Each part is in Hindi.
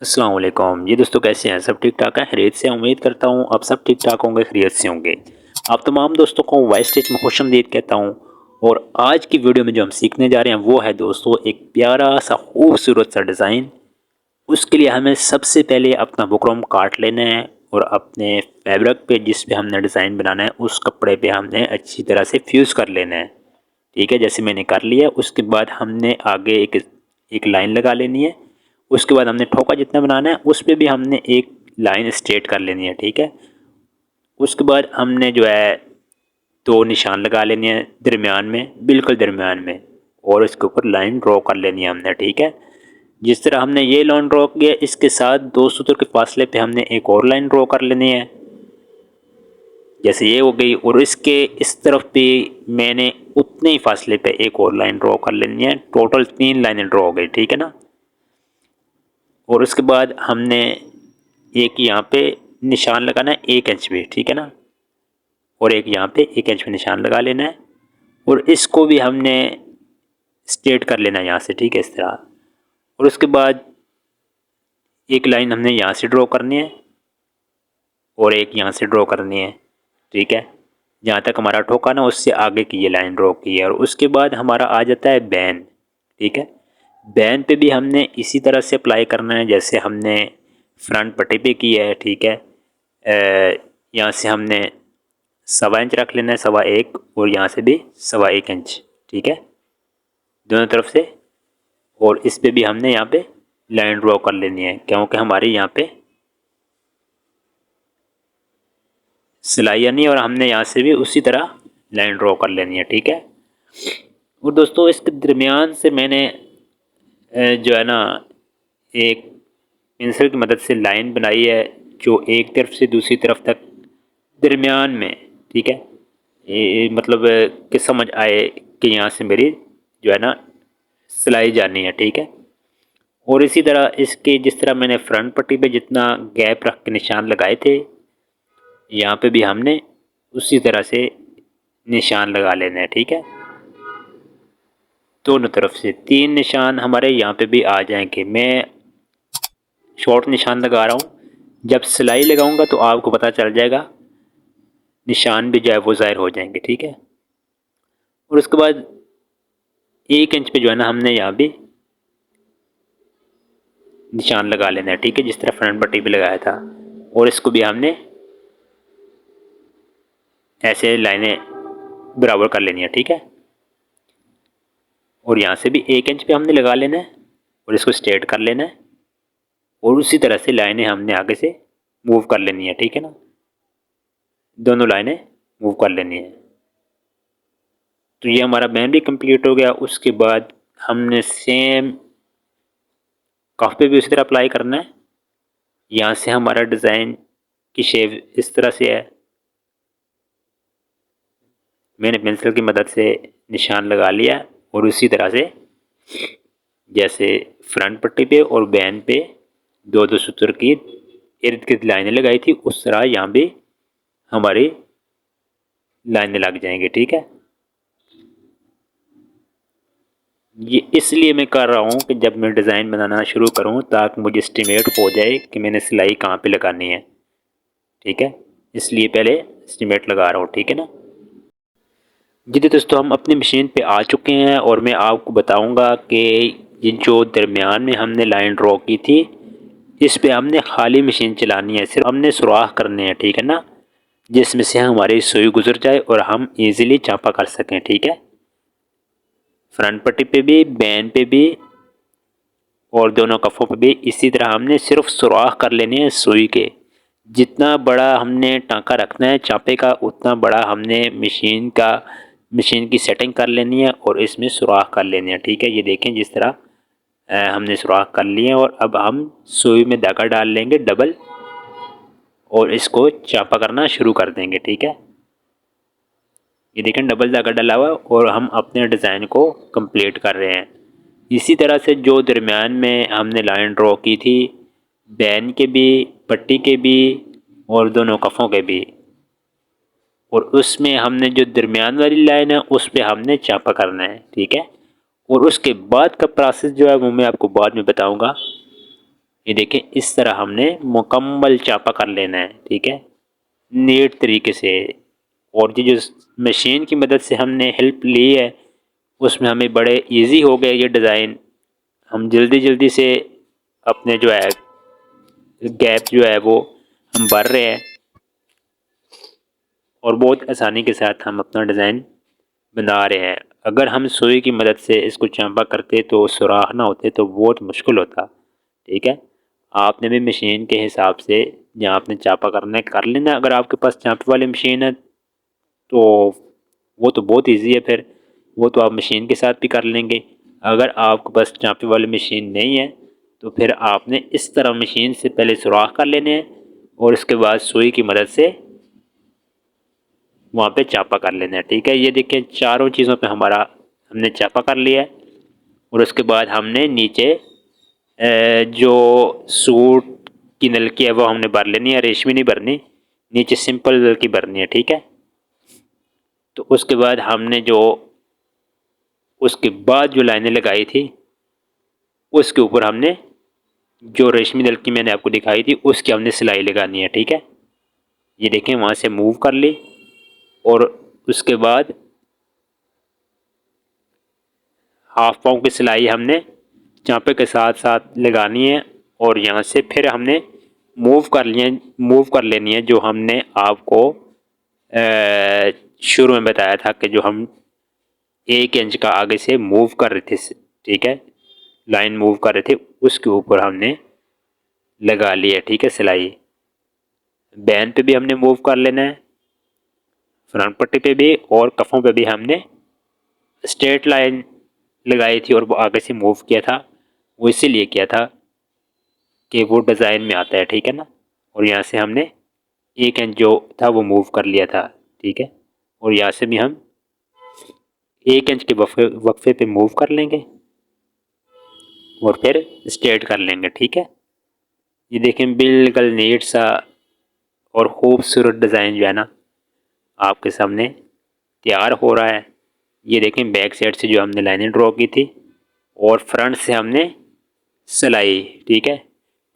अस्सलाम वालेकुम जी दोस्तों, कैसे हैं? सब ठीक ठाक हैं, खैरियत से? उम्मीद करता हूँ आप सब ठीक ठाक होंगे, खैरियत से होंगे। आप तमाम दोस्तों को वाइस स्टिच में खुशामदीद कहता हूँ। और आज की वीडियो में जो हम सीखने जा रहे हैं वो है दोस्तों एक प्यारा सा खूबसूरत सा डिज़ाइन। उसके लिए हमें सबसे पहले अपना बुकरम काट लेना है और अपने फैब्रिक पे जिस पे हमने डिज़ाइन बनाना है उस कपड़े पे हमने अच्छी तरह से फ्यूज़ कर लेना है। ठीक है, जैसे मैंने कर लिया। उसके बाद हमने आगे एक एक लाइन लगा लेनी है। उसके बाद हमने ठोका जितना बनाना है उस पर भी हमने एक लाइन स्ट्रेट कर लेनी है। ठीक है, उसके बाद हमने जो है दो निशान लगा लेने हैं दरमियान में, बिल्कुल दरमियान में, और उसके ऊपर लाइन ड्रॉ कर लेनी है हमने। ठीक है, जिस तरह हमने ये लाइन ड्रॉ किया इसके साथ दो सूत्र के फासले पे हमने एक और लाइन ड्रॉ कर लेनी है, जैसे ये हो गई। और इसके इस तरफ भी मैंने उतने ही फासले पे एक और लाइन ड्रॉ कर लेनी है। टोटल 3 लाइनें ड्रॉ हो गई। ठीक है ना। और उसके बाद हमने एक यहाँ पे निशान लगाना है 1 इंच पे। ठीक है ना, और एक यहाँ पे 1 इंच पे निशान लगा लेना है। और इसको भी हमने स्ट्रेट कर लेना है यहाँ से। ठीक है, इस तरह। और उसके बाद एक लाइन हमने यहाँ से ड्रॉ करनी है और एक यहाँ से ड्रॉ करनी है। ठीक है, जहाँ तक हमारा ठोका ना उससे आगे की ये लाइन ड्रॉ की है। और उसके बाद हमारा आ जाता है बैन। ठीक है, बैन पे भी हमने इसी तरह से अप्लाई करना है जैसे हमने फ्रंट पट्टी पे की है। ठीक है, यहाँ से हमने 1.25 इंच रख लेना है, 1.25, और यहाँ से भी 1.25 इंच। ठीक है, दोनों तरफ से। और इस पे भी हमने यहाँ पे लाइन ड्रॉ कर लेनी है क्योंकि हमारी यहाँ पे सिलाई आनी है और हमने यहाँ से भी उसी तरह लाइन ड्रॉ कर लेनी है। ठीक है, और दोस्तों इसके दरमियान से मैंने जो है ना एक पेंसिल की मदद से लाइन बनाई है जो एक तरफ से दूसरी तरफ तक दरमियान में। ठीक है, ये मतलब कि समझ आए कि यहाँ से मेरी जो है ना सिलाई जानी है। ठीक है, और इसी तरह इसके जिस तरह मैंने फ्रंट पट्टी पे जितना गैप रख के निशान लगाए थे यहाँ पे भी हमने उसी तरह से निशान लगा लेना है। ठीक है, दोनों तरफ से 3 निशान हमारे यहाँ पे भी आ जाएंगे। मैं शॉर्ट निशान लगा रहा हूँ, जब सिलाई लगाऊंगा तो आपको पता चल जाएगा, निशान भी जो है वो ज़ाहिर हो जाएंगे। ठीक है, और उसके बाद 1 इंच पे जो है ना हमने यहाँ भी निशान लगा लेना है। ठीक है, जिस तरह फ्रंट पट्टी पे लगाया था। और इसको भी हमने ऐसे लाइनें बराबर कर लेनी है। ठीक है, और यहाँ से भी 1 इंच पे हमने लगा लेना है और इसको स्ट्रेट कर लेना है। और उसी तरह से लाइनें हमने आगे से मूव कर लेनी है। ठीक है ना, दोनों लाइनें मूव कर लेनी है। तो ये हमारा बैन भी कंप्लीट हो गया। उसके बाद हमने सेम कफ पे भी उसी तरह अप्लाई करना है। यहाँ से हमारा डिज़ाइन की शेप इस तरह से है। मैंने पेंसिल की मदद से निशान लगा लिया और उसी तरह से जैसे फ्रंट पट्टी पे और बैन पे दो दो सूत्र की इर्द गिर्द लाइनें लगाई थी उस तरह यहाँ भी हमारी लाइनें लग जाएंगी। ठीक है, ये इसलिए मैं कर रहा हूँ कि जब मैं डिज़ाइन बनाना शुरू करूँ ताकि मुझे एस्टिमेट हो जाए कि मैंने सिलाई कहाँ पे लगानी है। ठीक है, इसलिए पहले एस्टिमेट लगा रहा हूँ। ठीक है ना जी दोस्तों, हम अपनी मशीन पे आ चुके हैं और मैं आपको बताऊंगा कि ये जो दरमियान में हमने लाइन ड्रॉ की थी इस पे हमने खाली मशीन चलानी है, सिर्फ हमने सुराख करने हैं। ठीक है ना, जिसमें से हमारी सुई गुजर जाए और हम इजीली चापा कर सकें। ठीक है, फ्रंट पट्टी पे भी, बैन पे भी और दोनों कफ़ों पे भी इसी तरह हमने सिर्फ सुराख कर लेने हैं सुई के। जितना बड़ा हमने टाँका रखना है चापे का उतना बड़ा हमने मशीन की सेटिंग कर लेनी है और इसमें सुराख कर लेनी है। ठीक है, ये देखें जिस तरह हमने सुराख कर लिए हैं। और अब हम सुई में धागा डाल लेंगे डबल और इसको चापा करना शुरू कर देंगे। ठीक है, ये देखें डबल धागा डला हुआ और हम अपने डिज़ाइन को कंप्लीट कर रहे हैं। इसी तरह से जो दरमियान में हमने लाइन ड्रॉ की थी बैन के भी, पट्टी के भी और दोनों कफ़ों के भी, और उसमें हमने जो दरमियान वाली लाइन है उस पर हमने चापा करना है। ठीक है, और उसके बाद का प्रोसेस जो है वो मैं आपको बाद में बताऊंगा। ये देखें इस तरह हमने मुकम्मल चापा कर लेना है, ठीक है, नीट तरीके से। और ये जो मशीन की मदद से हमने हेल्प ली है उसमें हमें बड़े इजी हो गए ये डिज़ाइन। हम जल्दी जल्दी से अपने जो है गैप जो है वो हम भर रहे हैं और बहुत आसानी के साथ हम अपना डिज़ाइन बना रहे हैं। अगर हम सुई की मदद से इसको चांपा करते तो सुराख ना होते तो बहुत मुश्किल होता, ठीक है। आपने भी मशीन के हिसाब से जहाँ आपने चापा करना है कर लेना। अगर आपके पास चांपे वाली मशीन है तो वो तो बहुत इजी है, फिर वो तो आप मशीन के साथ भी कर लेंगे। अगर आपके पास चांपे वाली मशीन नहीं है तो फिर आपने इस तरह मशीन से पहले सुराख कर लेने हैं और उसके बाद सुई की मदद से वहाँ पे चापा कर लेना है, ठीक है। ये देखिए चारों चीज़ों पे हमारा हमने चापा कर लिया है। और उसके बाद हमने नीचे जो सूट की नलकी है वो हमने भर लेनी है, रेशमी नहीं भरनी, नीचे सिंपल नलकी भरनी है, ठीक है। तो उसके बाद हमने जो उसके बाद जो लाइनें लगाई थी उसके ऊपर हमने जो रेशमी नलकी मैंने आपको दिखाई थी उसकी हमने सिलाई लगानी है, ठीक है। ये देखें वहाँ से मूव कर ली और उसके बाद हाफ पाँव की सिलाई हमने चाँपे के साथ साथ लगानी है और यहाँ से फिर हमने मूव कर लेनी है जो हमने आपको शुरू में बताया था कि जो हम 1 इंच का आगे से मूव कर रहे थे, ठीक है, लाइन मूव कर रहे थे उसके ऊपर हमने लगा ली है, ठीक है, सिलाई। बैन पे भी हमने मूव कर लेना है, फ्रंट पट्टी पे भी और कफ़ों पे भी हमने स्ट्रेट लाइन लगाई थी और वो आगे से मूव किया था। वो इसीलिए किया था कि वो डिज़ाइन में आता है, ठीक है ना। और यहाँ से हमने 1 इंच जो था वो मूव कर लिया था, ठीक है। और यहाँ से भी हम 1 इंच के वक्फे पे मूव कर लेंगे और फिर स्ट्रेट कर लेंगे, ठीक है। ये देखें बिल्कुल नीट सा और खूबसूरत डिज़ाइन जो है ना आपके सामने तैयार हो रहा है। ये देखें बैक साइड से जो हमने लाइनें ड्रॉ की थी और फ्रंट से हमने सिलाई, ठीक है।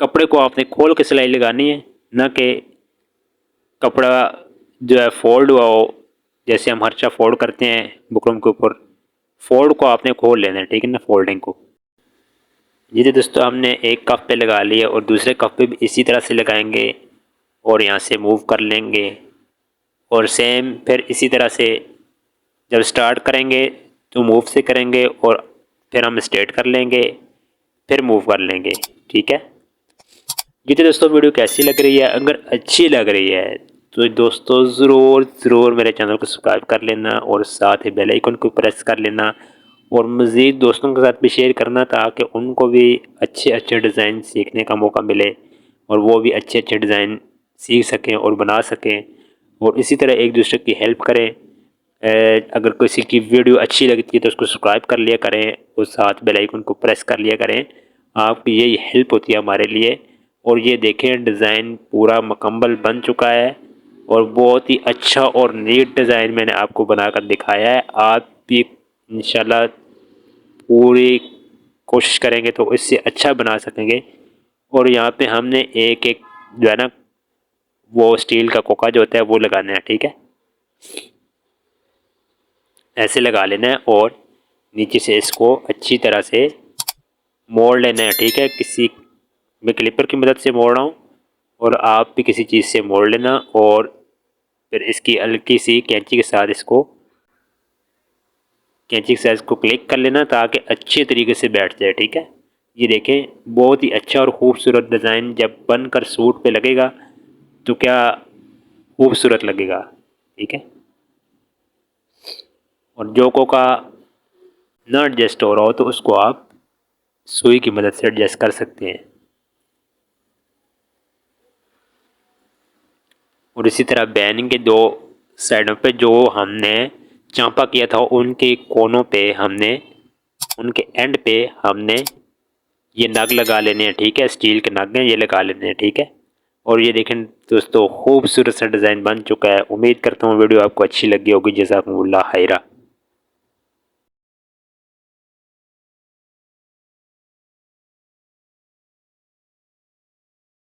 कपड़े को आपने खोल के सिलाई लगानी है, ना कि कपड़ा जो है फोल्ड हुआ हो, जैसे हम हर्चा फोल्ड करते हैं बुकरम के ऊपर, फोल्ड को आपने खोल लेना है, ठीक है ना, फोल्डिंग को। ये दोस्तों हमने एक कप पे लगा लिया और दूसरे कप पे भी इसी तरह से लगाएंगे और यहाँ से मूव कर लेंगे और सेम फिर इसी तरह से जब स्टार्ट करेंगे तो मूव से करेंगे और फिर हम स्ट्रेट कर लेंगे फिर मूव कर लेंगे, ठीक है। जी तो दोस्तों वीडियो कैसी लग रही है? अगर अच्छी लग रही है तो दोस्तों ज़रूर मेरे चैनल को सब्सक्राइब कर लेना और साथ ही बेल आइकन को प्रेस कर लेना और मज़ीद दोस्तों के साथ भी शेयर करना ताकि उनको भी अच्छे अच्छे डिज़ाइन सीखने का मौका मिले और वो भी अच्छे अच्छे डिज़ाइन सीख सकें और बना सकें और इसी तरह एक दूसरे की हेल्प करें। अगर किसी की वीडियो अच्छी लगती है तो उसको सब्सक्राइब कर लिया करें और साथ बेल आइकन को प्रेस कर लिया करें, आपकी यही हेल्प होती है हमारे लिए। और ये देखें डिज़ाइन पूरा मुकम्मल बन चुका है और बहुत ही अच्छा और नीट डिज़ाइन मैंने आपको बनाकर दिखाया है। आप भी इंशाल्लाह पूरी कोशिश करेंगे तो इससे अच्छा बना सकेंगे। और यहाँ पे हमने एक एक जो है ना वो स्टील का कोका जो होता है वो लगाना है, ठीक है, ऐसे लगा लेना है और नीचे से इसको अच्छी तरह से मोड़ लेना है, ठीक है। किसी मैं क्लिपर की मदद से मोड़ रहा हूँ और आप भी किसी चीज़ से मोड़ लेना और फिर इसकी हल्की सी कैंची के साथ इसको क्लिक कर लेना ताकि अच्छे तरीके से बैठ जाए, ठीक है। ये देखें बहुत ही अच्छा और ख़ूबसूरत डिज़ाइन जब बनकर सूट पे लगेगा तो क्या खूबसूरत लगेगा, ठीक है। और जो कोका न एडजस्ट हो रहा हो तो उसको आप सुई की मदद से एडजस्ट कर सकते हैं। और इसी तरह बैन के दो साइडों पे जो हमने चांपा किया था उनके कोनों पे हमने उनके एंड पे हमने ये नग लगा लेने हैं, ठीक है, स्टील के नग हैं ये लगा लेने हैं, ठीक है। और ये देखें दोस्तों खूबसूरत सा डिज़ाइन बन चुका है। उम्मीद करता हूँ वीडियो आपको अच्छी लगी होगी। जज़ाकुमुल्लाह खैरा।